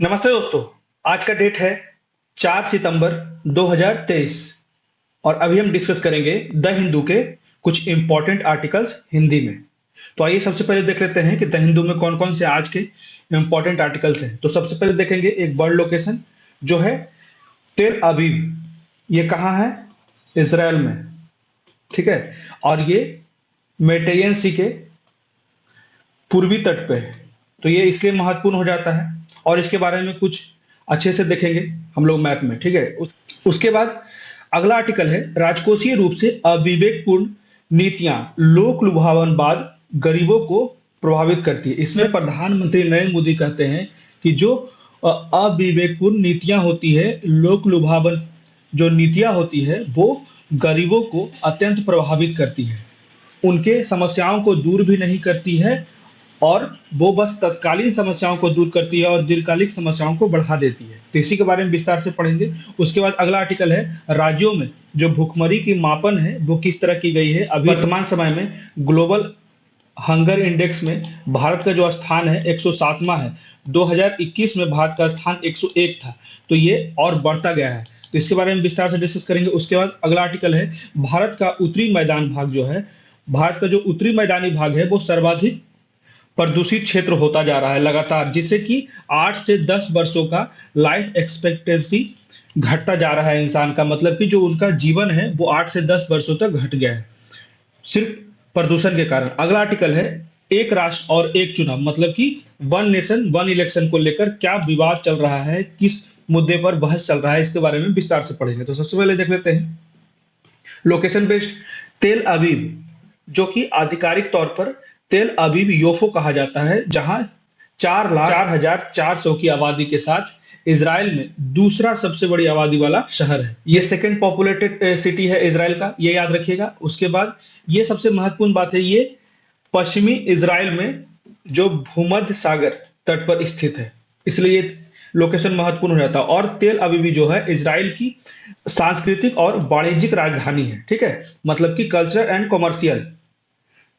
नमस्ते दोस्तों। आज का डेट है 4 सितंबर 2023 और अभी हम डिस्कस करेंगे द हिंदू के कुछ इंपॉर्टेंट आर्टिकल्स हिंदी में। तो आइए सबसे पहले देख लेते हैं कि द हिंदू में कौन कौन से आज के इंपॉर्टेंट आर्टिकल्स हैं। तो सबसे पहले देखेंगे एक बर्ड लोकेशन जो है तेल अवीव। ये कहाँ है? इसराइल में, ठीक है। और ये मेडिटेरियन सी के पूर्वी तट पे है, तो ये इसलिए महत्वपूर्ण हो जाता है और इसके बारे में कुछ अच्छे से देखेंगे हम लोग मैप में, ठीक है। उसके बाद अगला आर्टिकल है राजकोषीय रूप से अविवेकपूर्ण नीतियां लोक लुभावनवाद गरीबों को प्रभावित करती है। इसमें प्रधानमंत्री नरेंद्र मोदी कहते हैं कि जो अविवेकपूर्ण नीतियां होती है, लोक लुभावन जो नीतियां होती है, वो गरीबों को अत्यंत प्रभावित करती है, उनके समस्याओं को दूर भी नहीं करती है और वो बस तत्कालीन समस्याओं को दूर करती है और दीर्घकालिक समस्याओं को बढ़ा देती है। तो इसी के बारे में विस्तार से पढ़ेंगे। उसके बाद अगला आर्टिकल है राज्यों में जो भुखमरी की मापन है वो किस तरह की गई है। अभी वर्तमान समय में ग्लोबल हंगर इंडेक्स में भारत का जो स्थान है 107वां है। 2021 में भारत का स्थान 101 था, तो ये और बढ़ता गया है। तो इसके बारे में विस्तार से डिस्कस करेंगे। उसके बाद अगला आर्टिकल है भारत का उत्तरी मैदान भाग जो है, भारत का जो उत्तरी मैदानी भाग है वो सर्वाधिक प्रदूषित क्षेत्र होता जा रहा है लगातार, जिससे कि 8 से 10 वर्षों का लाइफ एक्सपेक्टेंसी घटता जा रहा है इंसान का। मतलब कि जो उनका जीवन है वो 8 से 10 वर्षों तक घट गया है सिर्फ प्रदूषण के कारण। अगला आर्टिकल है एक राष्ट्र और एक चुनाव, मतलब कि वन नेशन वन इलेक्शन को लेकर क्या विवाद चल रहा है, किस मुद्दे पर बहस चल रहा है, इसके बारे में विस्तार से पढ़ेंगे। तो सबसे पहले देख लेते हैं लोकेशन बेस्ड तेल अवीव, जो कि आधिकारिक तौर पर तेल अवीव योफो कहा जाता है, जहां 4,04,400 की आबादी के साथ इजराइल में दूसरा सबसे बड़ी आबादी वाला शहर है। ये सेकंड पॉपुलेटेड सिटी है इजराइल का, ये याद रखिएगा। उसके बाद ये सबसे महत्वपूर्ण बात है, ये पश्चिमी इजराइल में जो भूमध्य सागर तट पर स्थित है, इसलिए ये लोकेशन महत्वपूर्ण हो जाता है। और तेल अवीव जो है इजराइल की सांस्कृतिक और वाणिज्यिक राजधानी है, ठीक है, मतलब कि कल्चर एंड कॉमर्शियल।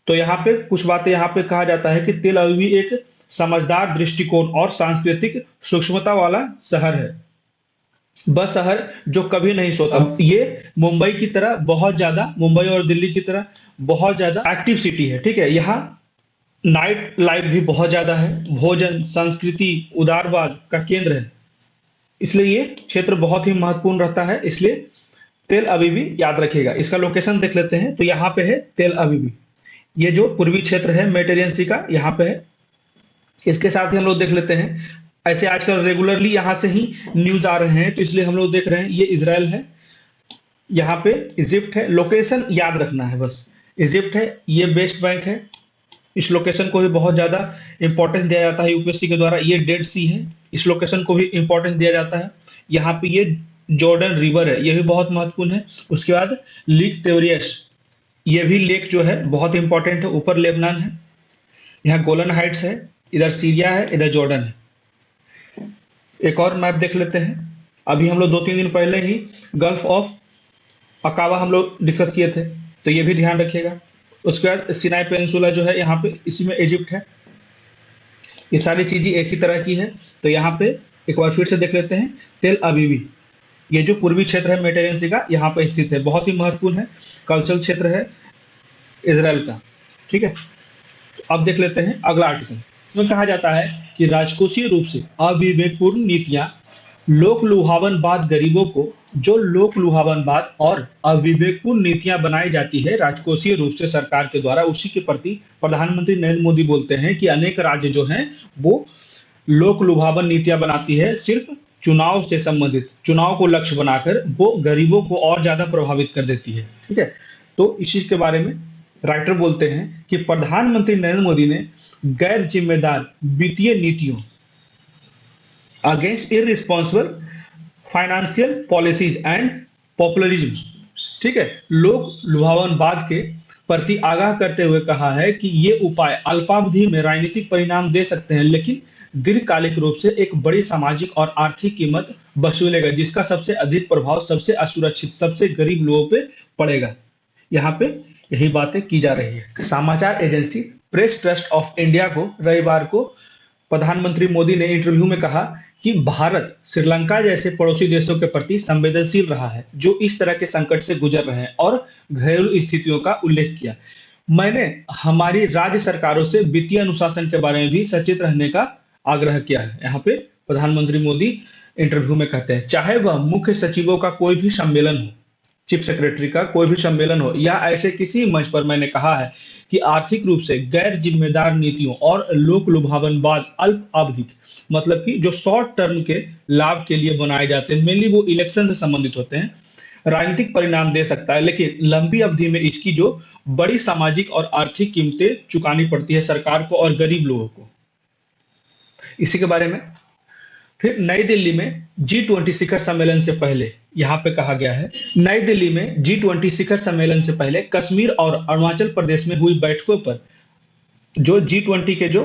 तो यहाँ पे कुछ बातें यहाँ पे कहा जाता है कि तेल अवीव एक समझदार दृष्टिकोण और सांस्कृतिक सूक्ष्मता वाला शहर है, वह शहर जो कभी नहीं सोता। ये मुंबई की तरह बहुत ज्यादा, मुंबई और दिल्ली की तरह बहुत ज्यादा एक्टिव सिटी है, ठीक है। यहाँ नाइट लाइफ भी बहुत ज्यादा है, भोजन संस्कृति उदारवाद का केंद्र है, इसलिए ये क्षेत्र बहुत ही महत्वपूर्ण रहता है। इसलिए तेल अवीव याद रखिएगा। इसका लोकेशन देख लेते हैं। तो यहाँ पे है तेल अवीव, ये जो पूर्वी क्षेत्र है मेडिटेरियन सी का, यहाँ पे है। इसके साथ ही हम लोग देख लेते हैं, ऐसे आजकल रेगुलरली यहाँ से ही न्यूज आ रहे हैं, तो इसलिए हम लोग देख रहे हैं ये इजराइल है, यहाँ पे इजिप्ट है। लोकेशन याद रखना है बस, इजिप्ट है, ये वेस्ट बैंक है। इस लोकेशन को भी बहुत ज्यादा इंपॉर्टेंस दिया जाता है यूपीएससी के द्वारा। ये डेड सी है, इस लोकेशन को भी इंपॉर्टेंस दिया जाता है। यहाँ पे ये जॉर्डन रिवर है, ये भी बहुत महत्वपूर्ण है। उसके बाद लेक तेवरियस, ये भी लेक जो है बहुत इंपॉर्टेंट है, ऊपर लेबनान है, यहाँ गोलन हाइट्स है, इधर सीरिया है, इधर जॉर्डन है। एक और मैप देख लेते हैं। अभी हम लोग 2-3 दिन पहले ही गल्फ ऑफ अकाबा हम लोग डिस्कस किए थे, तो ये भी ध्यान रखिएगा। उसके बाद सिनाई पेनिनसुला जो है यहाँ पे, इसी में इजिप्ट है। ये सारी चीजें एक ही तरह की है। तो यहाँ पे एक बार फिर से देख लेते हैं तेल अवीव, ये जो पूर्वी क्षेत्र है मेडिटेरियन सी का, यहाँ पर स्थित है, बहुत ही महत्वपूर्ण है, कल्चरल क्षेत्र है इजराइल का, ठीक है। तो अब देख लेते हैं अगला आर्टिकल। इसमें कहा जाता है कि राजकोषीय रूप से अविवेकपूर्ण नीतियां लोक लुभावनवाद गरीबों को, जो लोक लुभावनवाद और अविवेकपूर्ण नीतियां बनाई जाती है राजकोषीय रूप से सरकार के द्वारा, उसी के प्रति प्रधानमंत्री नरेंद्र मोदी बोलते हैं कि अनेक राज्य जो हैं वो लोक लुभावन नीतियां बनाती है, सिर्फ चुनाव से संबंधित, चुनाव को लक्ष्य बनाकर वो गरीबों को और ज्यादा प्रभावित कर देती है, ठीक है। तो इसी के बारे में राइटर बोलते हैं कि प्रधानमंत्री नरेंद्र मोदी ने गैर जिम्मेदार वित्तीय नीतियों against irresponsible financial policies and populism, ठीक है, लोक लुभावनवाद के प्रति आगाह करते हुए कहा है कि ये उपाय अल्पावधि में राजनीतिक परिणाम दे सकते हैं, लेकिन दीर्घकालिक रूप से एक बड़ी सामाजिक और आर्थिक कीमत वसूलेगा, जिसका सबसे अधिक प्रभाव सबसे असुरक्षित, सबसे गरीब लोगों पे पड़ेगा। यहाँ पे यही बातें की जा रही है। समाचार agency press trust of India को रविवार को प्रधानमंत्री मोदी ने इंटरव्यू में कहा कि भारत श्रीलंका जैसे पड़ोसी देशों के प्रति संवेदनशील रहा है जो इस तरह के संकट से गुजर रहे हैं, और घरेलू स्थितियों का उल्लेख किया। मैंने हमारी राज्य सरकारों से वित्तीय अनुशासन के बारे में भी सचेत रहने का आग्रह किया है। यहाँ पे प्रधानमंत्री मोदी इंटरव्यू में कहते हैं, चाहे वह मुख्य सचिवों का कोई भी सम्मेलन हो, चीफ सेक्रेटरी का कोई भी सम्मेलन हो, या ऐसे किसी मंच पर मैंने कहा है कि आर्थिक रूप से गैर जिम्मेदार नीतियों और लोक लुभावनवाद अल्प अवधि, मतलब कि जो शॉर्ट टर्म के लाभ के लिए बनाए जाते हैं, मेनली वो इलेक्शन से संबंधित होते हैं, राजनीतिक परिणाम दे सकता है, लेकिन लंबी अवधि में इसकी जो बड़ी सामाजिक और आर्थिक कीमतें चुकानी पड़ती है सरकार को और गरीब लोगों को। इसी के बारे में फिर नई दिल्ली में G20 शिखर सम्मेलन से पहले यहाँ पे कहा गया है, नई दिल्ली में G20 शिखर सम्मेलन से पहले कश्मीर और अरुणाचल प्रदेश में हुई बैठकों पर जो G20 के जो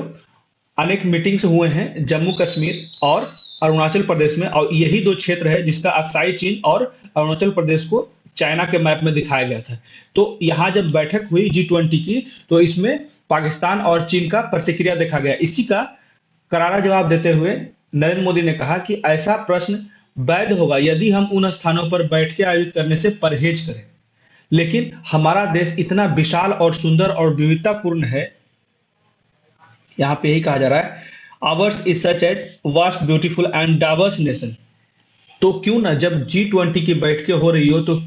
अनेक मीटिंग्स हुए हैं जम्मू कश्मीर और अरुणाचल प्रदेश में, और यही दो क्षेत्र है जिसका अक्साई चीन और अरुणाचल प्रदेश को चाइना के मैप में दिखाया गया था। तो यहाँ जब बैठक हुई G20 की, तो इसमें पाकिस्तान और चीन का प्रतिक्रिया देखा गया। इसी का करारा जवाब देते हुए नरेंद्र मोदी ने कहा कि ऐसा प्रश्न वैध होगा यदि हम उन स्थानों पर बैठ के आयोजित करने से परहेज करें, लेकिन हमारा देश इतना विशाल और सुंदर और विविधतापूर्ण है, यहाँ पे यही कहा जा रहा है, ours is such a vast beautiful and diverse nation. तो क्यों ना जब G20 की बैठकें हो रही हो, तो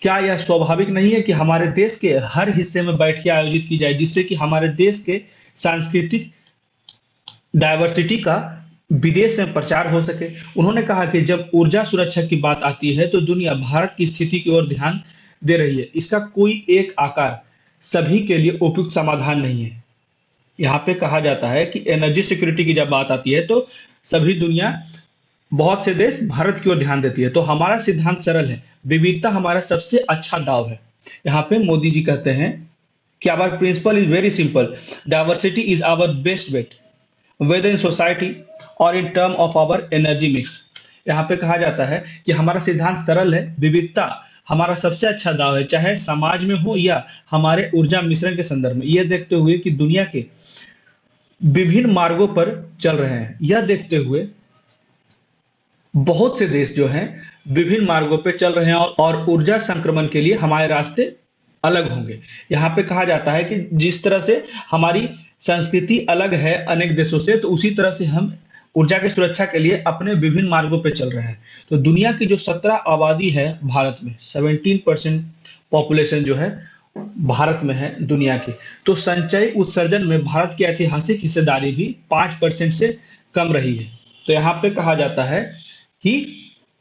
क्या यह स्वाभाविक नहीं है कि हमारे देश के हर हिस्से में बैठकें आयोजित की जाए, जिससे कि हमारे देश के सांस्कृतिक डाइवर्सिटी का विदेश में प्रचार हो सके। उन्होंने कहा कि जब ऊर्जा सुरक्षा की बात आती है तो दुनिया भारत की स्थिति की ओर ध्यान दे रही है। इसका कोई एक आकार सभी के लिए उपयुक्त समाधान नहीं है। यहाँ पे कहा जाता है कि एनर्जी सिक्योरिटी की जब बात आती है तो सभी दुनिया, बहुत से देश भारत की ओर ध्यान देती है। तो हमारा सिद्धांत सरल है, विविधता हमारा सबसे अच्छा दाव है। यहाँ पे मोदी जी कहते हैं कि our principle is very simple, diversity is our best bet whether in society और in term of our energy mix. यहाँ पे कहा जाता है कि हमारा सिद्धांत सरल है, विविधता हमारा सबसे अच्छा दाव है, चाहे समाज में हो या हमारे ऊर्जा मिश्रण के संदर्भ में। यह देखते हुए कि दुनिया के विभिन्न मार्गों पर चल रहे हैं, यह देखते हुए बहुत से देश जो हैं विभिन्न मार्गों पर चल रहे हैं और ऊर्जा संक्रमण के लिए हमारे रास्ते अलग होंगे। यहाँ पे कहा जाता है कि जिस तरह से हमारी संस्कृति अलग है अनेक देशों से, तो उसी तरह से हम ऊर्जा की सुरक्षा के लिए अपने विभिन्न मार्गों पर चल रहे हैं। तो दुनिया की जो 17 आबादी है भारत में, 17% पॉपुलेशन जो है भारत में है दुनिया की, तो संचयी उत्सर्जन में भारत की ऐतिहासिक हिस्सेदारी भी 5% से कम रही है। तो यहाँ पे कहा जाता है कि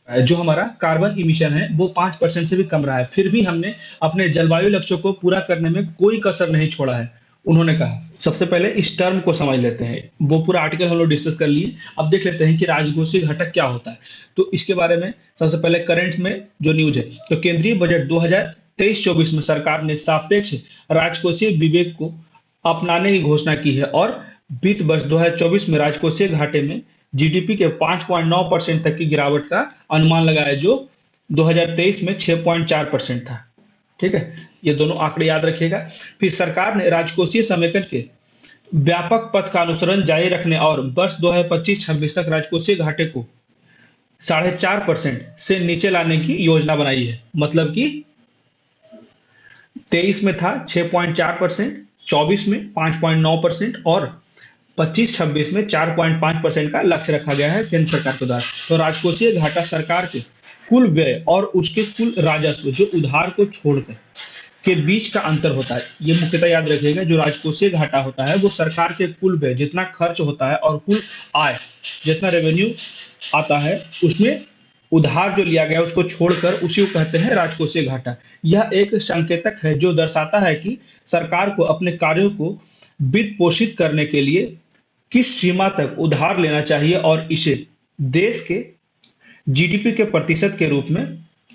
जो हमारा कार्बन इमिशन है वो 5% से भी कम रहा है, फिर भी हमने अपने जलवायु लक्ष्यों को पूरा करने में कोई कसर नहीं छोड़ा है, उन्होंने कहा। सबसे पहले इस टर्म को समझ लेते हैं, वो पूरा आर्टिकल हम लोग डिस्कस कर लिए। अब देख लेते हैं कि राजकोषीय घटक क्या होता है। तो इसके बारे में सबसे पहले करंट में जो न्यूज है, तो केंद्रीय बजट 2023-24 में सरकार ने सापेक्ष राजकोषीय विवेक को अपनाने की घोषणा की है और वित्त वर्ष 2024 में राजकोषीय घाटे में जीडीपी के 5.9% तक की गिरावट का अनुमान लगाया, जो 2023 में 6.4% था। ठीक है, ये दोनों आंकड़े याद रखिएगा। फिर सरकार ने राजकोषीय समेकन के व्यापक पथ का अनुसरण जारी रखने और वर्ष 2025-26 तक राजकोषीय घाटे को 4.5% से नीचे लाने की योजना बनाई है। मतलब कि 23 में था 6.4%, 24 में 5.9% और 25-26 में 4.5% का लक्ष्य रखा गया है केंद्र सरकार के द्वारा। तो राजकोषीय घाटा सरकार के कुल व्यय और उसके कुल राजस्व जो उधार को छोड़कर के बीच का अंतर होता है। ये मुख्यतः याद रखिएगा, जो राजकोषीय घाटा होता है वो सरकार के कुल व्यय जितना खर्च होता है और कुल आय जितना रेवेन्यू आता है उसमें उधार जो लिया गया उसको छोड़कर उसी को कहते हैं राजकोषीय घाटा। यह एक संकेतक है जो दर्शाता है कि सरकार को अपने कार्यों को वित्त पोषित करने के लिए किस सीमा तक उधार लेना चाहिए और इसे देश के जीडीपी के प्रतिशत के रूप में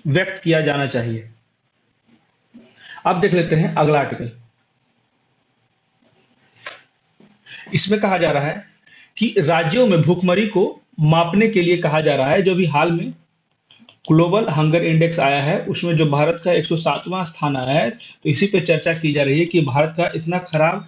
व्यक्त किया जाना चाहिए। अब देख लेते हैं अगला आर्टिकल। इसमें कहा जा रहा है कि राज्यों में भूखमरी को मापने के लिए कहा जा रहा है, जो भी हाल में ग्लोबल हंगर इंडेक्स आया है उसमें जो भारत का 107वां स्थान आया है, तो इसी पे चर्चा की जा रही है कि भारत का इतना खराब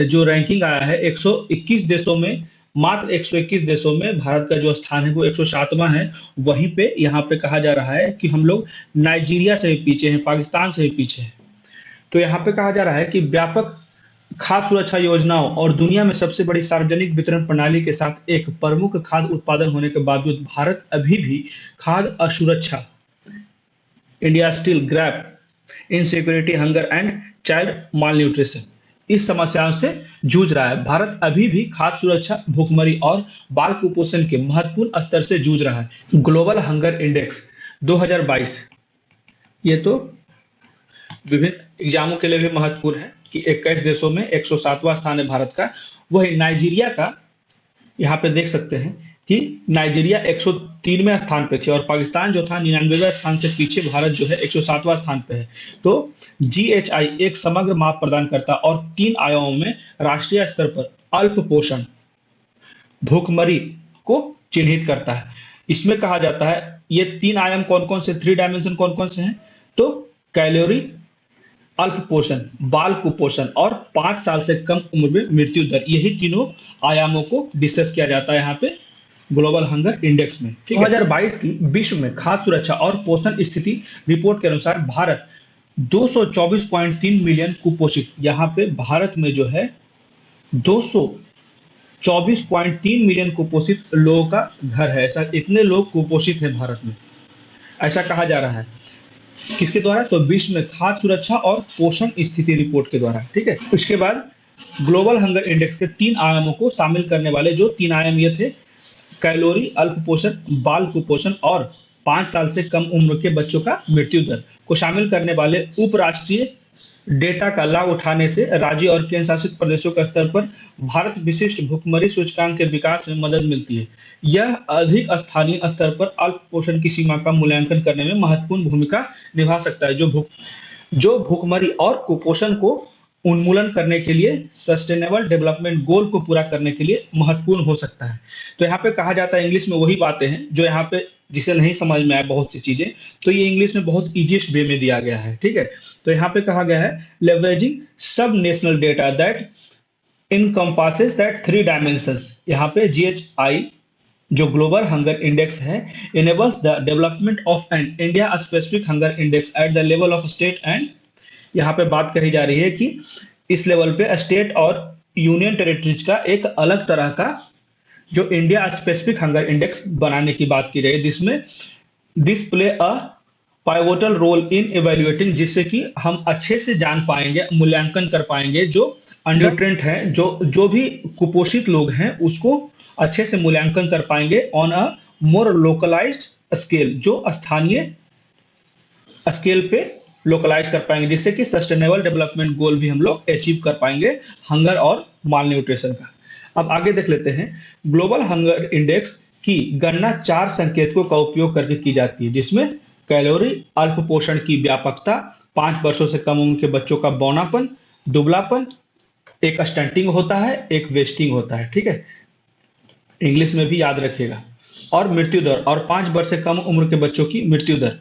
जो रैंकिंग आया है, 121 देशों में मात्र 121 देशों में भारत का जो स्थान है वो 107वां है। वहीं पे यहाँ पे कहा जा रहा है कि हम लोग नाइजीरिया से भी पीछे हैं, पाकिस्तान से भी पीछे हैं। तो यहाँ पे कहा जा रहा है कि व्यापक खाद्य सुरक्षा योजनाओं और दुनिया में सबसे बड़ी सार्वजनिक वितरण प्रणाली के साथ एक प्रमुख खाद्य उत्पादन होने के बावजूद भारत अभी भी खाद्य असुरक्षा, India still grab insecurity, hunger and child malnutrition, इस समस्याओं से जूझ रहा है। भारत अभी भी खाद्य सुरक्षा, भूखमरी और बाल कुपोषण के महत्वपूर्ण स्तर से जूझ रहा है। ग्लोबल हंगर इंडेक्स 2022, ये तो विभिन्न एग्जामों के लिए भी महत्वपूर्ण है कि 21 देशों में 107वां स्थान है भारत का। वही नाइजीरिया का, यहाँ पे देख सकते हैं कि नाइजीरिया 103वें स्थान पे थे और पाकिस्तान जो था 99वें स्थान से पीछे, भारत जो है 107वां स्थान पे है। तो GHI एक समग्र माप प्रदान करता और 3 आयामों में राष्ट्रीय स्तर पर अल्प पोषण, भूखमरी को चिन्हित करता है। इसमें कहा जाता है ये 3 आयाम कौन कौन से, 3 डायमेंशन कौन कौन से हैं, तो कैलोरी, अल्प पोषण, बाल कुपोषण और 5 साल से कम उम्र में मृत्यु दर, यही तीनों आयामों को डिस्कस किया जाता है यहाँ पे ग्लोबल हंगर इंडेक्स में। 2022 की विश्व में खाद्य सुरक्षा और पोषण स्थिति रिपोर्ट के अनुसार भारत 224.3 मिलियन कुपोषित, यहाँ पे भारत में जो है 224.3 मिलियन कुपोषित लोगों का घर है। ऐसा इतने लोग कुपोषित हैं भारत में, ऐसा कहा जा रहा है। किसके द्वारा, तो विश्व में खाद्य सुरक्षा और पोषण स्थिति रिपोर्ट के द्वारा। ठीक है, इसके बाद ग्लोबल हंगर इंडेक्स के 3 आयामों को शामिल करने वाले जो 3 आयाम ये थे, कैलोरी, अल्प पोषण, बाल कुपोषण और 5 साल से कम उम्र के बच्चों का मृत्यु दर को शामिल करने वाले उपराष्ट्रीय डेटा का लाभ उठाने से राज्य और केंद्र शासित प्रदेशों के स्तर पर भारत विशिष्ट भूखमरी सूचकांक के विकास में मदद मिलती है। यह अधिक स्थानीय स्तर पर अल्प पोषण की सीमा का मूल्यांकन करने में महत्वपूर्ण भूमिका निभा सकता है, जो भूखमरी और कुपोषण को उन्मूलन करने के लिए, सस्टेनेबल डेवलपमेंट गोल को पूरा करने के लिए महत्वपूर्ण हो सकता है। तो यहाँ पे कहा जाता है, इंग्लिश में वही बातें हैं जो यहाँ पे जिसे नहीं समझ में आए बहुत सी चीजें, तो ये इंग्लिश में बहुत इजीएस्ट वे में दिया गया है। ठीक है, तो यहाँ पे कहा गया है लेवरेजिंग सब national data that encompasses that 3 dimensions. यहाँ पे GHI जो ग्लोबल हंगर इंडेक्स है enables the development of an India specific hunger index at the level of state and, यहाँ पे बात कही जा रही है कि इस लेवल पे स्टेट और यूनियन टेरिटरीज का एक अलग तरह का जो इंडिया स्पेसिफिक हंगर इंडेक्स बनाने की बात की रही है, जिसमें this play a pivotal role in evaluating, जिससे कि हम अच्छे से जान पाएंगे, मूल्यांकन कर पाएंगे जो अंडरट्रेंट है, जो भी कुपोषित लोग हैं उसको अच्छे से मूल्यांकन कर पाएंगे on a more localized scale, जो स्थानीय स्केल पे लोकलाइज कर पाएंगे, जिससे कि सस्टेनेबल डेवलपमेंट गोल भी हम लोग अचीव कर पाएंगे हंगर और माल न्यूट्रिशन का। अब आगे देख लेते हैं, ग्लोबल हंगर इंडेक्स की गणना 4 संकेतकों का उपयोग करके की जाती है, जिसमें कैलोरी, अल्प पोषण की व्यापकता, 5 वर्षों से कम उम्र के बच्चों का बौनापन, दुबलापन, एक स्टंटिंग होता है, एक वेस्टिंग होता है। ठीक है, इंग्लिश में भी याद रखिएगा, और मृत्यु दर, और 5 वर्ष से कम उम्र के बच्चों की मृत्यु दर,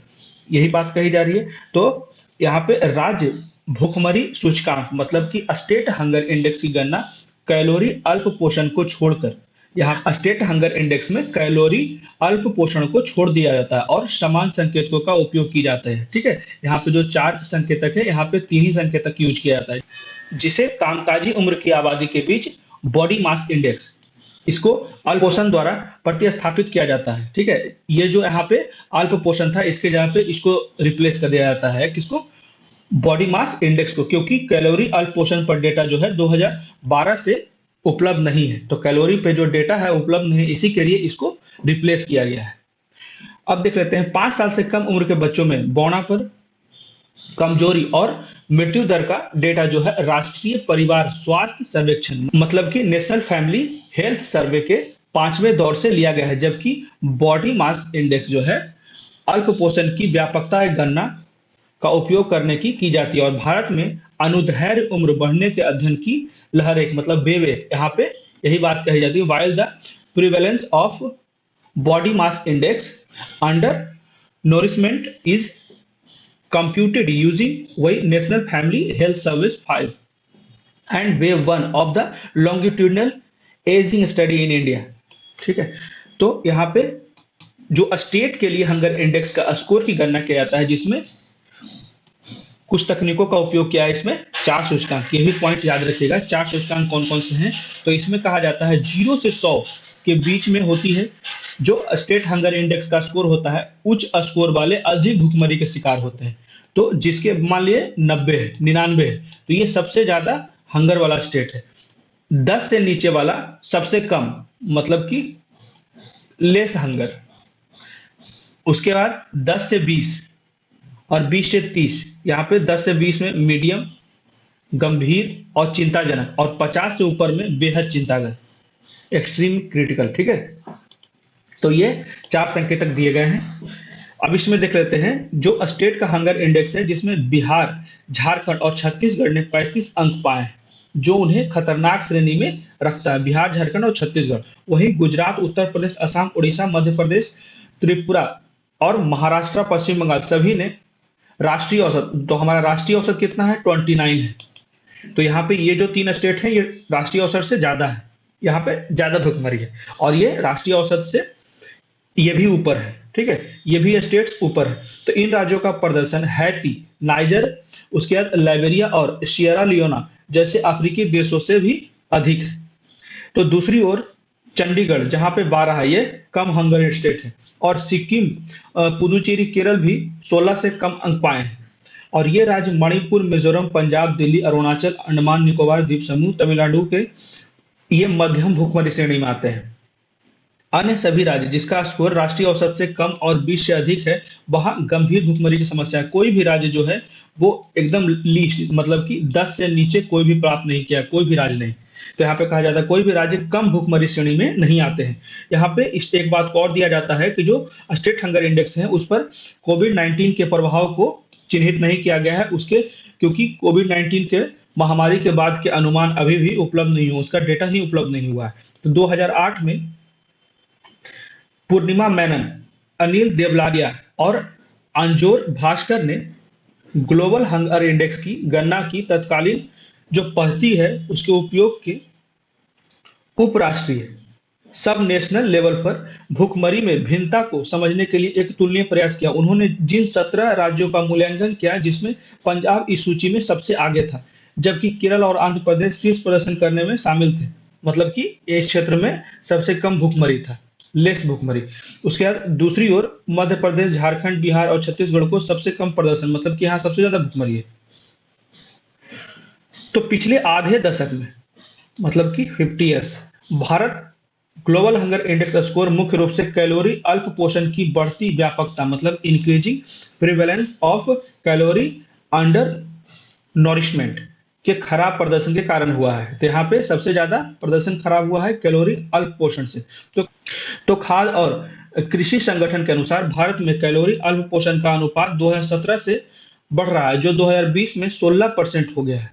यही बात कही जा रही है। तो यहाँ पे राज्य भूखमरी सूचकांक मतलब कि स्टेट हंगर इंडेक्स की गणना कैलोरी, अल्प पोषण को छोड़कर, यहाँ स्टेट हंगर इंडेक्स में कैलोरी, अल्प पोषण को छोड़ दिया जाता है और समान संकेतकों का उपयोग किया जाता है। ठीक है, यहाँ पे जो 4 संकेतक है, यहाँ पे 3 ही संकेतक यूज किया जाता है, जिसे कामकाजी उम्र की आबादी के बीच बॉडी मास इंडेक्स, इसको अल्प पोषण द्वारा प्रतिस्थापित किया जाता है। ठीक है, ये जो यहाँ पे अल्प पोषण था, इसके जगह पे इसको रिप्लेस कर दिया जाता है, किसको, बॉडी मास इंडेक्स को, क्योंकि कैलोरी अल्प पोषण पर डेटा जो है 2012 से उपलब्ध नहीं है, तो कैलोरी पे जो डेटा है उपलब्ध नहीं, इसी के लिए इसको रिप्लेस किया गया है। अब देख लेते हैं 5 साल से कम उम्र के बच्चों में बौनापन, कमजोरी और मृत्यु दर का डेटा जो है राष्ट्रीय परिवार स्वास्थ्य सर्वेक्षण मतलब कि नेशनल फैमिली हेल्थ सर्वे के 5वें दौर से लिया गया है, जबकि बॉडी मास इंडेक्स जो है अल्प पोषण की व्यापकता गणना का उपयोग करने की जाती है। और भारत में अनुदैर्ध्य उम्र बढ़ने के अध्ययन की लहर एक मतलब वेव एक, यहाँ पे यही बात कही जाती है, while the prevalence of body mass index under nourishment is computed using वही national family health service 5 and wave 1 of the longitudinal ageing study in India, ठीक है। तो यहाँ पे जो स्टेट के लिए हंगर इंडेक्स का स्कोर की गणना किया जाता है, जिसमें कुछ तकनीकों का उपयोग किया है। इसमें 4 सूचकांक, ये भी पॉइंट याद रखिएगा। 4 सूचकांक कौन कौन से हैं? तो इसमें कहा जाता है 0 से 100 के बीच में होती है जो स्टेट हंगर इंडेक्स का स्कोर होता है, उच्च स्कोर वाले अधिक भुखमरी के शिकार होते हैं। तो जिसके मान लिए 90 है, 99 है, तो ये सबसे ज्यादा हंगर वाला स्टेट है। 10 से नीचे वाला सबसे कम, मतलब कि लेस हंगर। उसके बाद 10 से 20 और 20 से 30, यहाँ पे 10 से 20 में मीडियम, गंभीर और चिंताजनक, और 50 से ऊपर में बेहद चिंताजनक, एक्सट्रीम क्रिटिकल, ठीक है। तो ये 4 संकेतक दिए गए हैं। अब इसमें देख लेते हैं जो स्टेट का हंगर इंडेक्स है, जिसमें बिहार, झारखंड और छत्तीसगढ़ ने 35 अंक पाए हैं, जो उन्हें खतरनाक श्रेणी में रखता है। बिहार, झारखंड और छत्तीसगढ़। वहीं गुजरात, उत्तर प्रदेश, असम, उड़ीसा, मध्य प्रदेश, त्रिपुरा और महाराष्ट्र, पश्चिम बंगाल सभी ने राष्ट्रीय औसत, तो हमारा राष्ट्रीय औसत कितना है? 29 है। तो यहाँ पे ये जो 3 स्टेट हैं, ये राष्ट्रीय औसत से ज्यादा है, यहाँ पे ज्यादा भुखमरी है, और ये राष्ट्रीय औसत से ये भी ऊपर है, ठीक है। ये भी स्टेट्स ऊपर है। तो इन राज्यों का प्रदर्शन हैती, नाइजर, उसके बाद लाइबेरिया और सियरा लियोना जैसे अफ्रीकी देशों से भी अधिक है। तो दूसरी ओर चंडीगढ़, जहां पे 12 है, ये कम हंगर स्टेट है, और सिक्किम, पुदुचेरी, केरल भी 16 से कम अंक पाए हैं। और ये राज्य मणिपुर, मिजोरम, पंजाब, दिल्ली, अरुणाचल, अंडमान निकोबार द्वीप समूह, तमिलनाडु के ये मध्यम भुखमरी श्रेणी में आते हैं। अन्य सभी राज्य जिसका स्कोर राष्ट्रीय औसत से कम और 20 से अधिक है, वहां गंभीर भुखमरी की समस्या है। कोई भी राज्य जो है वो एकदम लीस्ट, मतलब कि 10 से नीचे कोई भी प्राप्त नहीं किया, कोई भी राज्य नहीं। तो यहाँ पे कहा जाता है कोई भी राज्य कम भुखमरी श्रेणी में नहीं आते हैं। यहाँ पे इस एक बात को और दिया जाता है कि जो स्टेट हंगर इंडेक्स है, उस पर कोविड-19 के प्रभाव को चिन्हित नहीं किया गया है, उसके क्योंकि कोविड-19 के महामारी के बाद के अनुमान अभी भी उपलब्ध नहीं हुआ, उसका डेटा ही उपलब्ध नहीं हुआ है। तो 2008 में पूर्णिमा मेनन, अनिल देवलालिया और अंजोर भास्कर ने ग्लोबल हंगर इंडेक्स की गणना की। तत्कालीन जो पद्धति है उसके उपयोग के उपराष्ट्रीय, सब नेशनल लेवल पर भुखमरी में भिन्नता को समझने के लिए एक तुलनीय प्रयास किया। उन्होंने जिन 17 राज्यों का मूल्यांकन किया, जिसमें पंजाब इस सूची में सबसे आगे था, जबकि केरल और आंध्र प्रदेश शीर्ष प्रदर्शन करने में शामिल थे, मतलब कि इस क्षेत्र में सबसे कम भुखमरी था, लेस भुखमरी। उसके बाद दूसरी ओर मध्य प्रदेश, झारखंड, बिहार और छत्तीसगढ़ को सबसे कम प्रदर्शन, मतलब कि यहाँ सबसे ज्यादा भुखमरी है। तो पिछले आधे दशक में, मतलब कि 50 years, Bharat global hunger index score मुख्य रूप से कैलोरी अल्प पोषण की बढ़ती व्यापकता, मतलब increasing prevalence of calorie under nourishment के खराब प्रदर्शन के कारण हुआ है। तो यहाँ पे सबसे ज्यादा प्रदर्शन खराब हुआ है कैलोरी अल्प पोषण से। तो खाद्य और कृषि संगठन के अनुसार भारत में कैलोरी अल्प पोषण का अनुपात 2017 से बढ़ रहा है, जो 2020 में 16% हो गया है।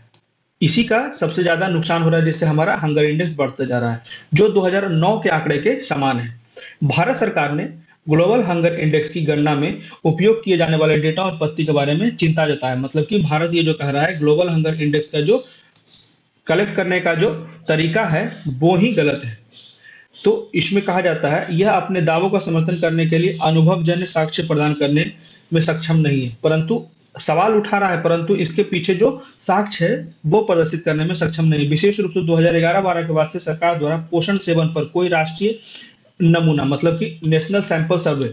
इसी का सबसे ज्यादा नुकसान हो रहा है, जिससे हमारा हंगर इंडेक्स बढ़ता जा रहा है, जो 2009 के आंकड़े के समान है। भारत सरकार ने ग्लोबल हंगर इंडेक्स की गणना में उपयोग किए जाने वाले डेटा और पद्धति के बारे में चिंता जताया। मतलब कि भारत ये जो कह रहा है ग्लोबल हंगर इंडेक्स का जो कलेक्ट करने का जो तरीका है वो ही गलत है। तो इसमें कहा जाता है यह अपने दावों का समर्थन करने के लिए अनुभवजन्य साक्ष्य प्रदान करने में सक्षम नहीं है, परंतु सवाल उठा रहा है, परंतु इसके पीछे जो साक्ष्य है वो प्रदर्शित करने में सक्षम नहीं। विशेष रूप से 2011-12 के बाद से सरकार द्वारा पोषण सेवन पर कोई राष्ट्रीय नमूना, मतलब कि नेशनल सैंपल सर्वे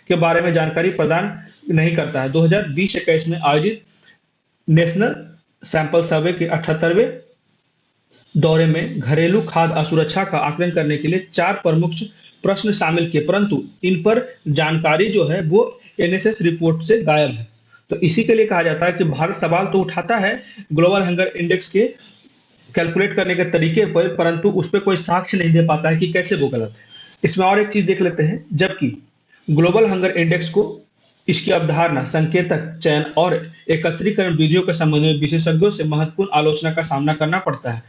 के बारे में जानकारी प्रदान नहीं करता है। 2020-21 में आयोजित नेशनल सैंपल सर्वे के 78वें दौरे में घरेलू खाद्य असुरक्षा का आकलन करने के लिए 4 प्रमुख प्रश्न शामिल किए, परंतु इन पर जानकारी जो है वो एनएसएस रिपोर्ट से गायब है। तो इसी के लिए कहा जाता है कि भारत सवाल तो उठाता है ग्लोबल हंगर इंडेक्स के कैलकुलेट करने के तरीके पर, परंतु उस पर कोई साक्ष्य नहीं दे पाता है कि कैसे वो गलत है। इसमें और एक चीज देख लेते हैं, जबकि ग्लोबल हंगर इंडेक्स को इसकी अवधारणा, संकेतक चयन और एकत्रीकरण विधियों के संबंध में विशेषज्ञों से महत्वपूर्ण आलोचना का सामना करना पड़ता है।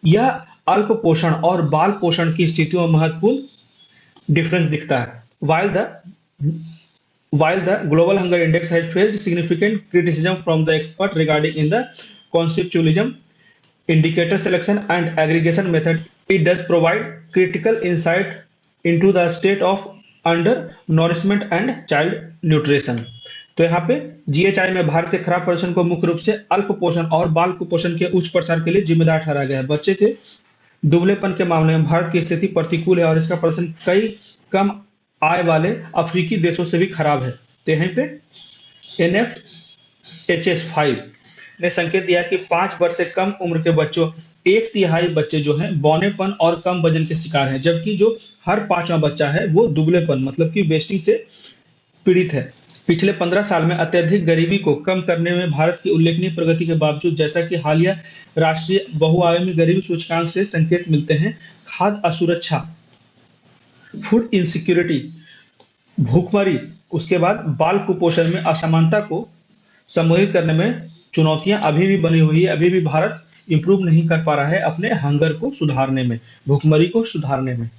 यह अल्प पोषण और बाल पोषण की स्थितियों में महत्वपूर्ण डिफरेंस दिखता है। While the global hunger index has faced significant criticism from the expert regarding in the conceptualism, indicator selection and aggregation method It does provide critical insight into the state of undernourishment and child nutrition. तो यहाँ पे GHI में भारत के खराब प्रदर्शन को मुख्य रूप से अल्प पोषण और बाल कुपोषण के उच्च प्रसार के लिए जिम्मेदार ठहराया गया है। बच्चे के दुबलेपन के मामले में भारत की स्थिति प्रतिकूल है और इसका प्रदर्शन कई कम आय वाले अफ्रीकी देशों से भी खराब है। तो यहीं पे NFHS5 ने संकेत दिया कि 5 वर्ष से कम उम्र के बच्चों 1/3 बच्चे जो हैं बौनेपन और कम वजन के शिकार हैं, जबकि जो हर 5वां बच्चा है वो दुबलेपन मतलब कि वेस्टिंग से पीड़ित है। पिछले 15 साल में अत्यधिक गरीबी को कम करने में भारत की उल्लेखनीय प्रगति के बावजूद, जैसा कि हालिया राष्ट्रीय बहुआयामी गरीबी सूचकांक से संकेत मिलते हैं, खाद्य असुरक्षा, फूड इनसिक्योरिटी, भूखमरी, उसके बाद बाल कुपोषण में असमानता को सम्मिलित करने में चुनौतियां अभी भी बनी हुई है। अभी भी भारत इंप्रूव नहीं कर पा रहा है अपने हंगर को सुधारने में, भूखमरी को सुधारने में।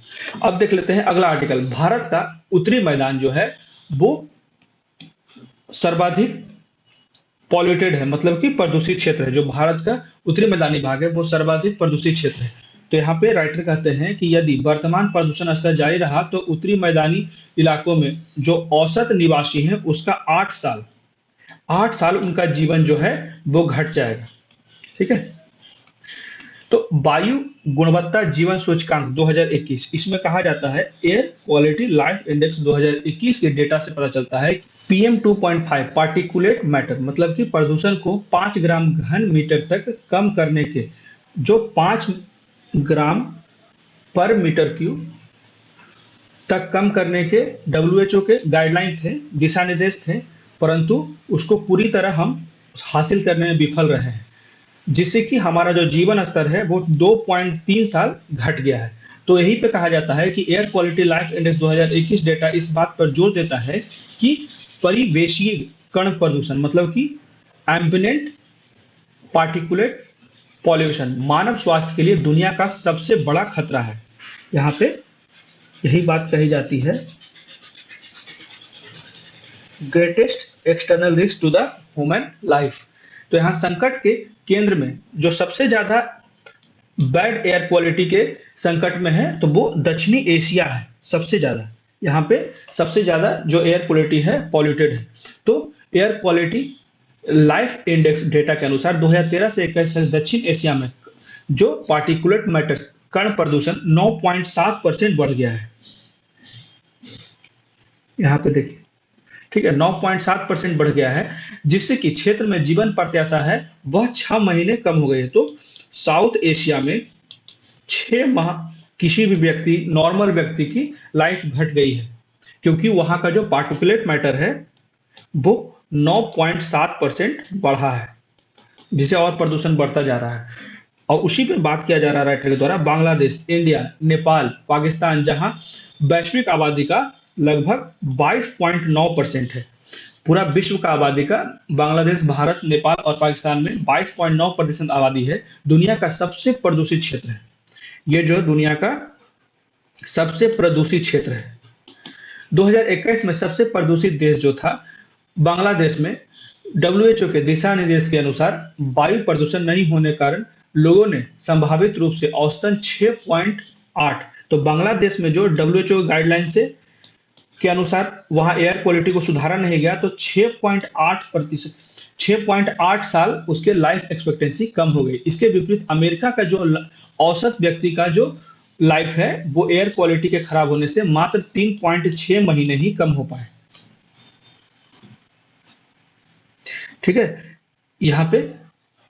अब देख लेते हैं अगला आर्टिकल। भारत का उत्तरी मैदान जो है वो सर्वाधिक पॉल्यूटेड है, मतलब कि प्रदूषित क्षेत्र है। जो भारत का उत्तरी मैदानी भाग है वो सर्वाधिक प्रदूषित क्षेत्र है। तो यहाँ पे राइटर कहते हैं कि यदि वर्तमान प्रदूषण स्तर जारी रहा तो उत्तरी मैदानी इलाकों में जो औसत निवासी हैं उसका 8 साल उनका जीवन जो है वो घट जाएगा। ठीक है। तो वायु गुणवत्ता जीवन सूचकांक 2021, इसमें कहा जाता है एयर क्वालिटी लाइफ इंडेक्स 2021 के डेटा से पता चलता है PM 2.5 पार्टिकुलेट मैटर, मतलब कि प्रदूषण को 5 ग्राम घन मीटर तक कम करने के, जो 5 ग्राम पर मीटर क्यूब तक कम करने के WHO के गाइडलाइन थे, दिशा निर्देश थे, परंतु उसको पूरी तरह हम हासिल करने में विफल रहे हैं, जिससे कि हमारा जो जीवन स्तर है वो 2.3 साल घट गया है। तो यही पे कहा जाता है कि air quality life index 2021 data इस बात पर जोर देता है कि परिवेशीय कण प्रदूषण, मतलब कि एम्बिएंट पार्टिकुलेट पॉल्यूशन मानव स्वास्थ्य के लिए दुनिया का सबसे बड़ा खतरा है। यहाँ पे यही बात कही जाती है, greatest external risk to the human life. तो यहाँ संकट के केंद्र में जो सबसे ज्यादा बैड एयर क्वालिटी के संकट में है तो वो दक्षिणी एशिया है। सबसे ज्यादा यहाँ पे सबसे ज्यादा जो एयर क्वालिटी है पॉल्यूटेड है। तो air quality life index data के अनुसार 2013 से 21 तक दक्षिण एशिया में जो पार्टिकुलेट मैटर कण प्रदूषण 9.7% बढ़ गया है। यहाँ पे देखिए, ठीक है, 9.7% बढ़ गया है, जिससे कि क्षेत्र में जीवन प्रत्याशा है वह 6 महीने कम हो गई है। तो साउथ एशिया में 6 माह किसी भी व्यक्ति, नॉर्मल व्यक्ति की लाइफ घट गई है, क्योंकि वहां का जो पार्टिकुलेट मैटर है वो 9.7% बढ़ा है, जिसे और प्रदूषण बढ़ता जा रहा है। और उसी पे बात किया जा रहा है राइटर के द्वारा बांग्लादेश, इंडिया, नेपाल, पाकिस्तान, जहां वैश्विक आबादी का लगभग 22.9% है। पूरा विश्व का आबादी का बांग्लादेश, भारत, नेपाल और पाकिस्तान में 22.9% आबादी है। दुनिया का सबसे प्रदूषित क्षेत्र है ये, जो दुनिया का सबसे प्रदूषित क्षेत्र है। 2021 में सबसे प्रदूषित देश जो था बांग्लादेश में, WHO के दिशा निर्देश के अनुसार वायु प्रदूषण नहीं होने के कारण लोगों ने संभावित रूप से औसतन 6.8, तो बांग्लादेश में जो WHO गाइडलाइन से के अनुसार वहां एयर क्वालिटी को सुधारा नहीं गया, तो 6.8 साल उसके लाइफ एक्सपेक्टेंसी कम हो गई। इसके विपरीत अमेरिका का जो औसत व्यक्ति का जो लाइफ है वो एयर क्वालिटी के खराब होने से मात्र 3.6 महीने ही कम हो पाए। ठीक है, यहाँ पे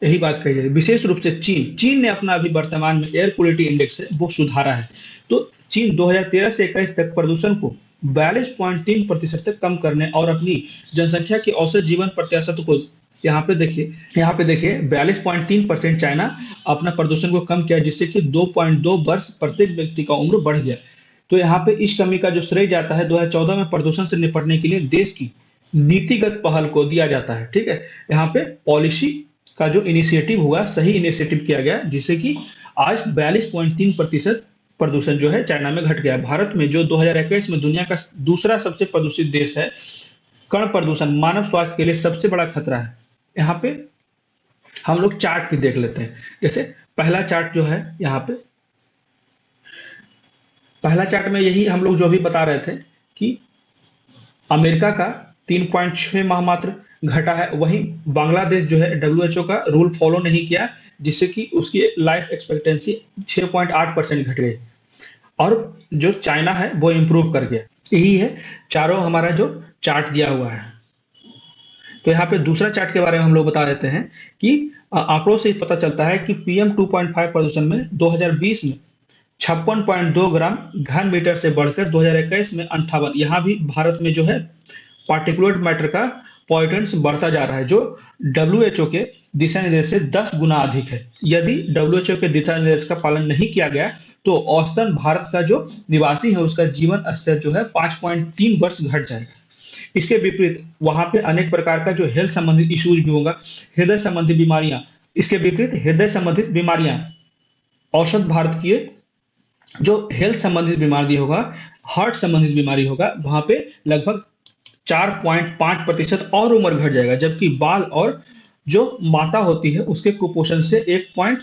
यही बात कही जाए। विशेष रूप से चीन ने अपना अभी वर्तमान में एयर क्वालिटी इंडेक्स है वो सुधारा है। तो चीन 2013 से 21 तक प्रदूषण को 42.3% तक कम करने और अपनी जनसंख्या की औसत जीवन प्रत्याशा को यहाँ पे देखिए 42.3% चाइना अपना प्रदूषण को कम किया, जिससे कि 2.2 वर्ष प्रत्येक व्यक्ति का उम्र बढ़ गया। तो यहाँ पे इस कमी का जो श्रेय जाता है 2014 में प्रदूषण से निपटने के लिए देश की नीतिगत पहल को दिया जाता है। ठीक है, यहाँ पे पॉलिसी का जो इनिशिएटिव हुआ, सही इनिशिएटिव किया गया, जिससे कि आज 42.3% प्रदूषण जो है चाइना में घट गया। भारत में जो 2021 में दुनिया का दूसरा सबसे प्रदूषित देश है, कण प्रदूषण मानव स्वास्थ्य के लिए सबसे बड़ा खतरा है। यहाँ पे हम लोग चार्ट भी देख लेते हैं। जैसे पहला चार्ट जो है यहाँ पे पहला चार्ट में यही हम लोग जो भी बता रहे थे कि अमेरिका का 3.6 माह मात्र घटा है, वहीं बांग्लादेश जो है डब्ल्यूएचओ का रूल फॉलो नहीं किया, जिससे कि उसकी लाइफ एक्सपेक्टेंसी 6.8% घट गई, और जो चाइना है वो इंप्रूव कर गया। यही है चारों हमारा जो चार्ट दिया हुआ है। तो यहाँ पे दूसरा चार्ट के बारे में हम लोग बता देते हैं कि आंकड़ों से पता चलता है कि पीएम 2.5 प्रदूषण में 2020 में 56.2 ग्राम घन मीटर से बढ़कर 2021 में 58, यहाँ भी भारत में जो है पार्टिकुलेट मैटर का पॉइंटेंस बढ़ता जा रहा है, जो डब्ल्यूएचओ के दिशा निर्देश से 10 गुना अधिक है। यदि डब्ल्यूएचओ के दिशा निर्देश का पालन नहीं किया गया तो औसतन भारत का जो निवासी है उसका जीवन स्तर जो है 5.3 वर्ष घट जाएगा। इसके विपरीत वहां पे अनेक प्रकार का जो हेल्थ संबंधित इश्यूज भी होगा, हृदय संबंधी बीमारियां, इसके विपरीत हृदय संबंधित बीमारियां, औसत भारत की जो हेल्थ संबंधित बीमारी होगा, हार्ट संबंधित बीमारी होगा, वहां पे लगभग 4.5% और उम्र घट जाएगा, जबकि बाल और जो माता होती है उसके कुपोषण से 1 पॉइंट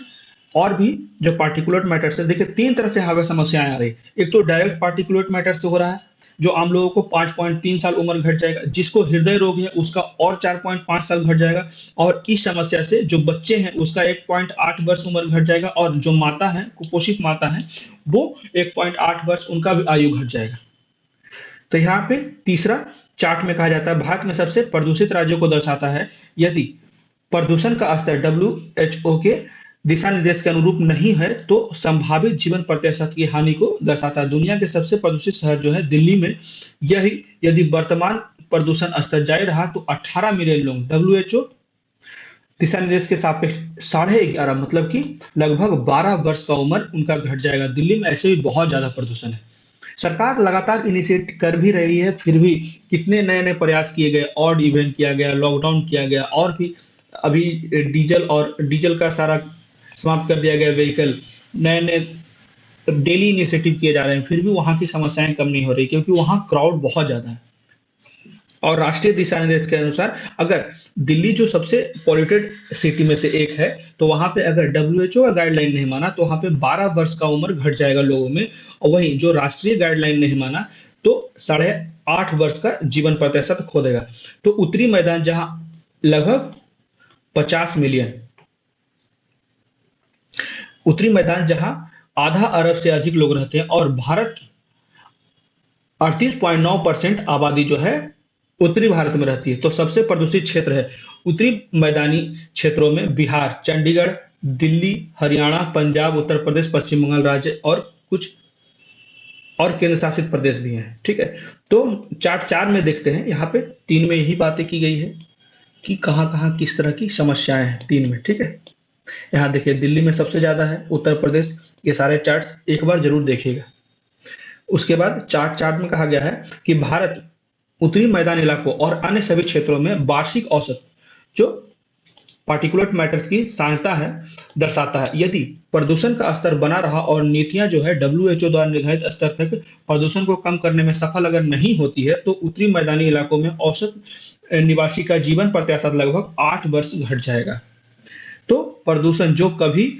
और भी जो पार्टिकुलेट मैटर से, देखिए 3 तरह से यहाँ पे समस्याएं आ रही। एक तो डायरेक्ट पार्टिकुलेट मैटर से हो रहा है, जो आम लोगों को 5.3 साल उम्र घट जाएगा, जिसको हृदय रोग है उसका और 4.5 साल घट जाएगा, और इस समस्या से जो बच्चे हैं उसका 1.8 वर्ष उम्र घट जाएगा, और जो माता है, कुपोषित माता है, वो 1.8 वर्ष उनका भी आयु घट जाएगा। तो यहाँ पे तीसरा चार्ट में कहा जाता है भारत में सबसे प्रदूषित राज्यों को दर्शाता है। यदि प्रदूषण का स्तर डब्ल्यूएचओ के दिशा निर्देश के अनुरूप नहीं है तो संभावित जीवन प्रतिशत की हानि को दर्शाता है। दुनिया के सबसे प्रदूषित शहर जो है दिल्ली में, यही यदि वर्तमान प्रदूषण स्तर जारी रहा तो 18 मिलियन लोग डब्ल्यूएचओ दिशा निर्देश के सापेक्ष 11.5, मतलब कि लगभग 12 वर्ष का उम्र उनका घट जाएगा। दिल्ली में ऐसे भी बहुत ज्यादा प्रदूषण है। सरकार लगातार इनिशिएट कर भी रही है, फिर भी कितने नए नए प्रयास किए गए, ऑड इवेंट किया गया, लॉकडाउन किया गया, और भी अभी डीजल का सारा समाप्त कर दिया गया व्हीकल, नए नए डेली इनिशिएटिव किए जा रहे हैं, फिर भी वहां की समस्याएं कम नहीं हो रही, क्योंकि वहां क्राउड बहुत ज्यादा है। और राष्ट्रीय दिशा निर्देश के अनुसार अगर दिल्ली जो सबसे पॉल्यूटेड सिटी में से एक है, तो वहां पे अगर डब्ल्यूएचओ का गाइडलाइन नहीं माना तो वहां पे 12 वर्ष का उम्र घट जाएगा लोगों में, और वहीं जो राष्ट्रीय गाइडलाइन नहीं माना तो 8.5 वर्ष का जीवन प्रतिशत खो देगा। तो उत्तरी मैदान जहां लगभग 50 मिलियन, उत्तरी मैदान जहां आधा अरब से अधिक लोग रहते हैं, और भारत की 38.9% आबादी जो है उत्तरी भारत में रहती है, तो सबसे प्रदूषित क्षेत्र है। उत्तरी मैदानी क्षेत्रों में बिहार, चंडीगढ़, दिल्ली, हरियाणा, पंजाब, उत्तर प्रदेश, पश्चिम बंगाल राज्य और कुछ और केंद्र शासित प्रदेश भी हैं। ठीक है, तो चार्ट 4 में देखते हैं, यहाँ पे 3 में यही बातें की गई है कि कहाँ कहाँ किस तरह की समस्याएं हैं 3 में। ठीक है, यहाँ देखिए दिल्ली में सबसे ज्यादा है, उत्तर प्रदेश, ये सारे चार्ट्स एक बार जरूर देखिएगा। उसके बाद चार्ट में कहा गया है कि भारत उत्तरी मैदान इलाकों और अन्य सभी क्षेत्रों में वार्षिक औसत जो पार्टिकुलेट मैटर्स की सांद्रता है दर्शाता है। यदि प्रदूषण का स्तर बना रहा और नीतियां जो है डब्ल्यूएचओ द्वारा निर्धारित स्तर तक प्रदूषण को कम करने में सफल अगर नहीं होती है, तो उत्तरी मैदानी इलाकों में औसत निवासी का जीवन प्रतिशत लगभग 8 वर्ष घट जाएगा। तो प्रदूषण जो कभी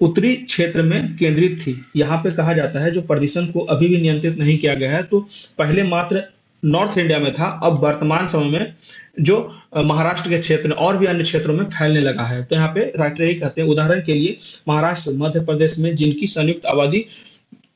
उत्तरी क्षेत्र में केंद्रित थी, यहाँ पे कहा जाता है जो प्रदूषण को अभी भी नियंत्रित नहीं किया गया है, तो पहले मात्र नॉर्थ इंडिया में था, अब वर्तमान समय में जो महाराष्ट्र के क्षेत्र और भी अन्य क्षेत्रों में फैलने लगा है। तो यहाँ पे राइटर ये कहते हैं, उदाहरण के लिए महाराष्ट्र, मध्य प्रदेश में जिनकी संयुक्त आबादी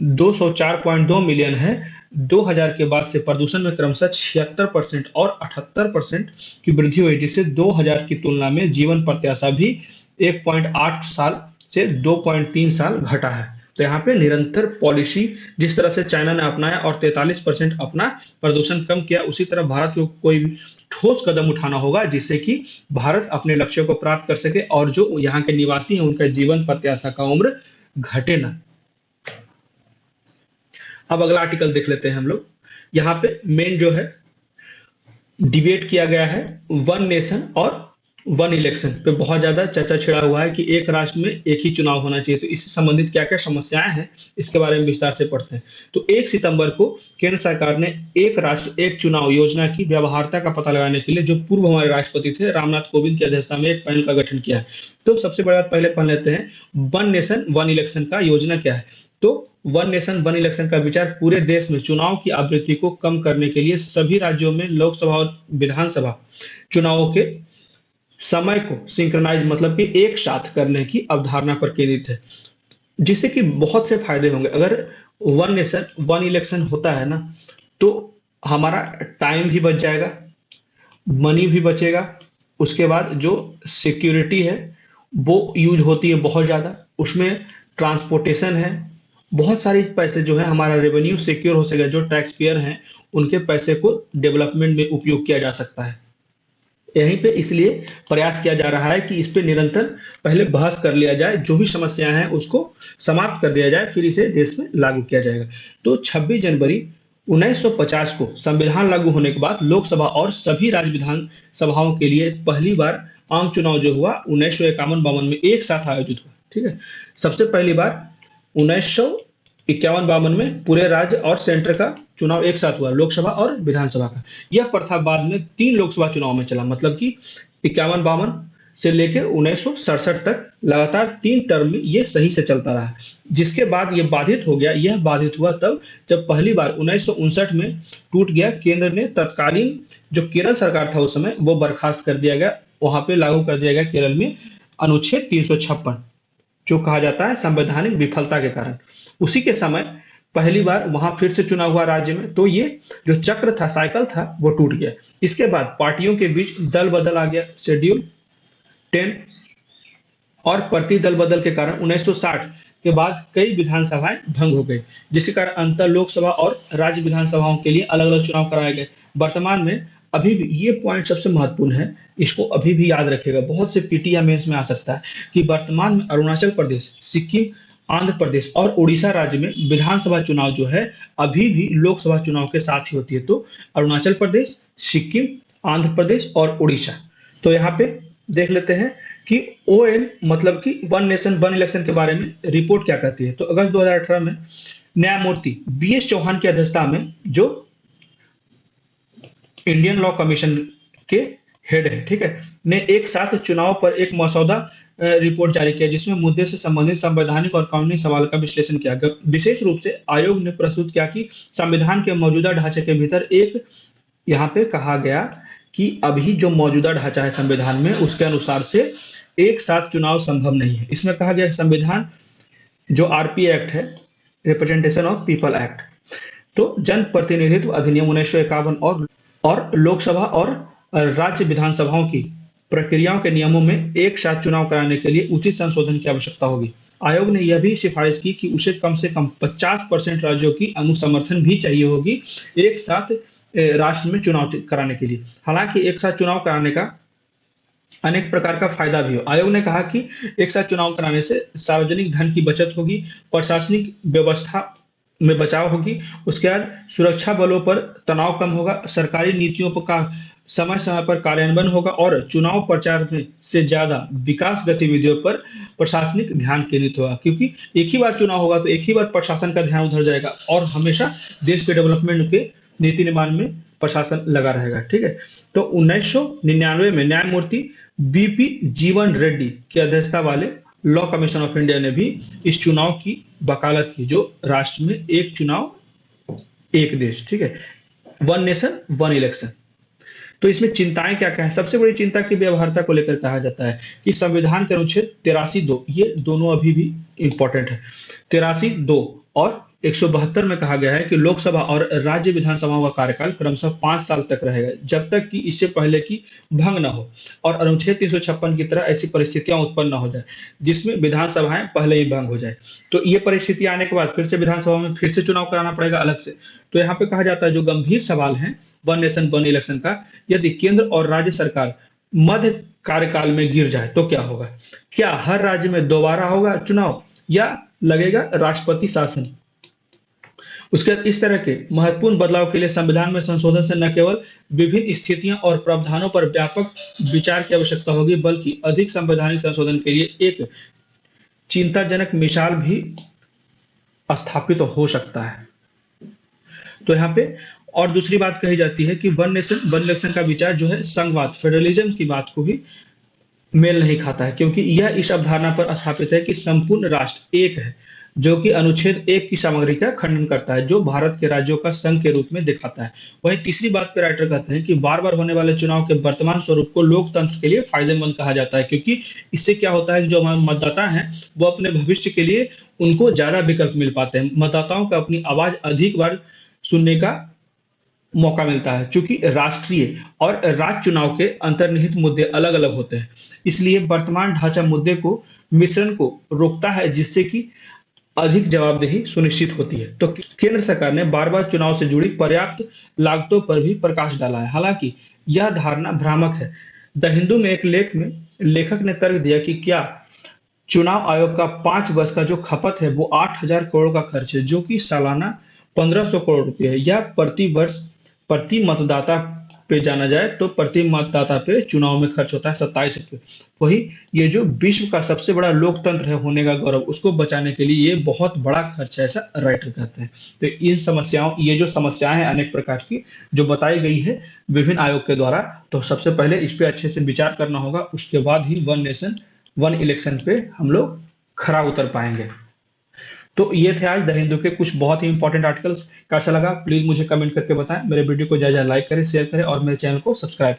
204.2 मिलियन है, 2000 के बाद से प्रदूषण में क्रमशः 76% और 78% की वृद्धि हुई, जिससे 2000 की तुलना में जीवन प्रत्याशा भी 1.8 साल से 2.3 साल घटा है। तो यहाँ पे निरंतर पॉलिसी जिस तरह से चाइना ने अपनाया और 43% अपना प्रदूषण कम किया, उसी तरह भारत को कोई ठोस कदम उठाना होगा जिससे कि भारत अपने लक्ष्यों को प्राप्त कर सके और जो यहाँ के निवासी हैं उनका जीवन प्रत्याशा का उम्र घटे ना। अब अगला आर्टिकल देख लेते हैं हम लोग। यहाँ पे मेन जो है डिबेट किया गया है वन नेशन और वन इलेक्शन पे बहुत ज्यादा चर्चा छिड़ा हुआ है कि एक राष्ट्र में एक ही चुनाव होना चाहिए। तो इससे संबंधित क्या क्या समस्याएं हैं इसके बारे में विस्तार से पढ़ते हैं। तो 1 सितंबर को केंद्र सरकार ने एक राष्ट्र एक चुनाव योजना की व्यवहार्यता का पता लगाने के लिए जो पूर्व हमारे राष्ट्रपति थे रामनाथ कोविंद की अध्यक्षता में एक पैनल का गठन किया है। तो सबसे बड़ा पहले पढ़ लेते हैं वन नेशन वन इलेक्शन का योजना क्या है। तो वन नेशन वन इलेक्शन का विचार पूरे देश में चुनाव की आवृत्ति को कम करने के लिए सभी राज्यों में लोकसभा और विधानसभा चुनावों के समय को सिंक्रनाइज मतलब कि एक साथ करने की अवधारणा पर केंद्रित है, जिससे कि बहुत से फायदे होंगे। अगर वन नेशन वन इलेक्शन होता है ना, तो हमारा टाइम भी बच जाएगा, मनी भी बचेगा, उसके बाद जो सिक्योरिटी है वो यूज होती है बहुत ज़्यादा, उसमें ट्रांसपोर्टेशन है, बहुत सारे पैसे जो है हमारा रेवेन्यू सिक्योर हो सकेगा, जो टैक्स पेयर हैं उनके पैसे को डेवलपमेंट में उपयोग किया जा सकता है। यहीं पे इसलिए प्रयास किया जा रहा है कि इस पे निरंतर पहले बहस कर लिया जाए, जो भी समस्याएं हैं उसको समाप्त कर दिया जाए, फिर इसे देश में लागू किया जाएगा। तो 26 जनवरी 1950 को संविधान लागू होने के बाद लोकसभा और सभी राज्य विधान सभाओं के लिए पहली बार आम चुनाव जो हुआ 1951-52 में एक साथ आयोजित हुआ। ठीक है, सबसे पहली बार 1951-52 में पूरे राज्य और सेंटर का चुनाव एक साथ हुआ, लोकसभा और विधानसभा का। यह प्रथा बाद में 3 लोकसभा चुनाव में चला, मतलब कि 51-52 से लेकर 1967 तक लगातार 3 टर्म में ये सही से चलता रहा। जिसके बाद ये बाधित हो गया। यह बाधित हुआ तब जब पहली बार 1959 में टूट गया। केंद्र ने तत्कालीन जो केरल सरकार था उस समय वो बर्खास्त कर दिया गया, वहां पे लागू कर दिया गया केरल में अनुच्छेद 356, जो कहा जाता है संवैधानिक विफलता के कारण। उसी के समय पहली बार वहां फिर से चुनाव हुआ राज्य में, तो ये जो चक्र था, साइकिल था, वो टूट गया। इसके बाद पार्टियों के बीच दल बदल आ गया, शेड्यूल 10 और प्रति दल बदल के कारण 1960 के बाद कई विधानसभाएं भंग हो गई, जिसके कारण अंतर लोकसभा और राज्य विधानसभाओं के लिए अलग अलग चुनाव कराए गए। वर्तमान में अभी भी ये पॉइंट सबसे महत्वपूर्ण है, इसको अभी भी याद रखेगा, बहुत से पीटी या मेंस में आ सकता है कि वर्तमान में अरुणाचल प्रदेश, सिक्किम, आंध्र प्रदेश और उड़ीसा राज्य में विधानसभा चुनाव जो है अभी भी लोकसभा चुनाव के साथ ही होती है। तो अरुणाचल प्रदेश, सिक्किम, आंध्र प्रदेश और उड़ीसा। तो यहाँ पे देख लेते हैं कि ON मतलब कि वन नेशन वन इलेक्शन के बारे में रिपोर्ट क्या कहती है। तो अगस्त 2018 में न्यायमूर्ति BS चौहान की अध्यक्षता में, जो इंडियन लॉ कमीशन के हेड है, ठीक है, ने एक साथ चुनाव पर एक मसौदा रिपोर्ट जारी किया, जिसमें मुद्दे से संबंधित संवैधानिक और कानूनी सवाल का विश्लेषण किया गया। विशेष रूप से आयोग ने प्रस्तुत किया कि संविधान के मौजूदा ढांचे के भीतर एक, यहाँ पे कहा गया कि अभी जो मौजूदा ढांचा है संविधान में उसके अनुसार से एक साथ चुनाव संभव नहीं है। इसमें कहा गया संविधान जो RP एक्ट है, रिप्रेजेंटेशन ऑफ पीपल एक्ट, तो जन प्रतिनिधित्व अधिनियम 1951 और लोकसभा और राज्य विधानसभाओं की प्रक्रियाओं के नियमों में एक साथ चुनाव कराने के लिए उचित संशोधन की आवश्यकता होगी। आयोग ने यह भी सिफारिश की कि उसे कम से कम 50% राज्यों की अनुसमर्थन भी चाहिए होगी एक साथ राष्ट्र में चुनाव कराने के लिए। हालांकि एक साथ चुनाव कराने का अनेक प्रकार का फायदा भी हो। आयोग ने कहा कि एक साथ चुनाव कराने से सार्वजनिक धन की बचत होगी, प्रशासनिक व्यवस्था में बचाव होगी, उसके बाद सुरक्षा बलों पर तनाव कम होगा, सरकारी नीतियों पर का समय समय पर कार्यान्वयन होगा और चुनाव प्रचार में से ज्यादा विकास गतिविधियों पर प्रशासनिक ध्यान केंद्रित होगा। क्योंकि एक ही बार चुनाव होगा तो एक ही बार प्रशासन का ध्यान उधर जाएगा और हमेशा देश के डेवलपमेंट के नीति निर्माण में प्रशासन लगा रहेगा। ठीक है, तो 1999 में न्यायमूर्ति BP जीवन रेड्डी की अध्यक्षता वाले लॉ कमीशन ऑफ इंडिया ने भी इस चुनाव की वकालत की, जो राष्ट्र में एक चुनाव एक देश, ठीक है, वन नेशन वन इलेक्शन। तो इसमें चिंताएं क्या क्या है? सबसे बड़ी चिंता की व्यवहार्यता को लेकर कहा जाता है कि संविधान के अनुच्छेद 83(2), ये दोनों अभी भी इंपॉर्टेंट है। 83(2) और 172 में कहा गया है कि लोकसभा और राज्य विधानसभाओं का कार्यकाल क्रमशः 5 साल तक रहेगा, जब तक कि इससे पहले की भंग न हो और अनुच्छेद 356 की तरह ऐसी परिस्थितियां उत्पन्न न हो जाए जिसमें विधानसभाएं पहले ही भंग हो जाए। तो ये परिस्थिति आने के बाद फिर से विधानसभा में फिर से चुनाव कराना पड़ेगा अलग से। तो यहाँ पे कहा जाता है जो गंभीर सवाल है वन नेशन वन इलेक्शन का, यदि केंद्र और राज्य सरकार मध्य कार्यकाल में गिर जाए तो क्या होगा? क्या हर राज्य में दोबारा होगा चुनाव या लगेगा राष्ट्रपति शासन? उसके इस तरह के महत्वपूर्ण बदलाव के लिए संविधान में संशोधन से न केवल विभिन्न स्थितियों और प्रावधानों पर व्यापक विचार की आवश्यकता होगी, बल्कि अधिक संवैधानिक संशोधन के लिए एक चिंताजनक मिसाल भी स्थापित हो सकता है। तो यहाँ पे और दूसरी बात कही जाती है कि वन नेशन वन इलेक्शन का विचार जो है संघवाद, फेडरलिज्म की बात को भी मेल नहीं खाता है, क्योंकि यह इस अवधारणा पर स्थापित है कि संपूर्ण राष्ट्र एक है, जो कि अनुच्छेद 1 की सामग्री का खंडन करता है, जो भारत के राज्यों का संघ के रूप में दिखाता है। वहीं तीसरी बात पे राइटर कहते हैं कि बार-बार होने वाले चुनाव के वर्तमान स्वरूप को लोकतंत्र के लिए फायदेमंद कहा जाता है, क्योंकि इससे क्या होता है कि जो हमारे मतदाता हैं, वो अपने भविष्य के लिए उनको ज़्यादा विकल्प मिल पाते हैं। मतदाताओं को अपनी आवाज़ अधिक बार सुनने का मौका मिलता है, चूंकि राष्ट्रीय और राज्य चुनाव के अंतर्निहित मुद्दे अलग-अलग होते हैं। इसलिए वर्तमान ढांचा मुद्दे को मिश्रण को रोकता है, जिससे कि अधिक जवाबदेही सुनिश्चित होती है। तो केंद्र सरकार ने बार-बार चुनाव से जुड़ी पर्याप्त लागतों पर भी प्रकाश डाला है। हालांकि यह धारणा भ्रामक है। द हिंदू में एक लेख में लेखक ने तर्क दिया कि क्या चुनाव आयोग का 5 वर्ष का जो खपत है वो 8,000 करोड़ का खर्च है, जो कि सालाना 1,500 करोड़ रुपए है। यह प्रति वर्ष प्रति मतदाता पे जाना जाए तो प्रति मतदाता पे चुनाव में खर्च होता है 27 रुपए। वही ये जो विश्व का सबसे बड़ा लोकतंत्र है होने का गौरव, उसको बचाने के लिए ये बहुत बड़ा खर्च है, ऐसा राइटर कहते हैं। तो इन समस्याओं, ये जो समस्याएं हैं अनेक प्रकार की जो बताई गई है विभिन्न आयोग के द्वारा, तो सबसे पहले इस पे अच्छे से विचार करना होगा, उसके बाद ही वन नेशन वन इलेक्शन पे हम लोग खरा उतर पाएंगे। तो ये थे आज द हिंदू के कुछ बहुत ही इंपॉर्टेंट आर्टिकल्स। कैसा लगा प्लीज मुझे कमेंट करके बताएं। मेरे वीडियो को ज्यादा लाइक करें, शेयर करें और मेरे चैनल को सब्सक्राइब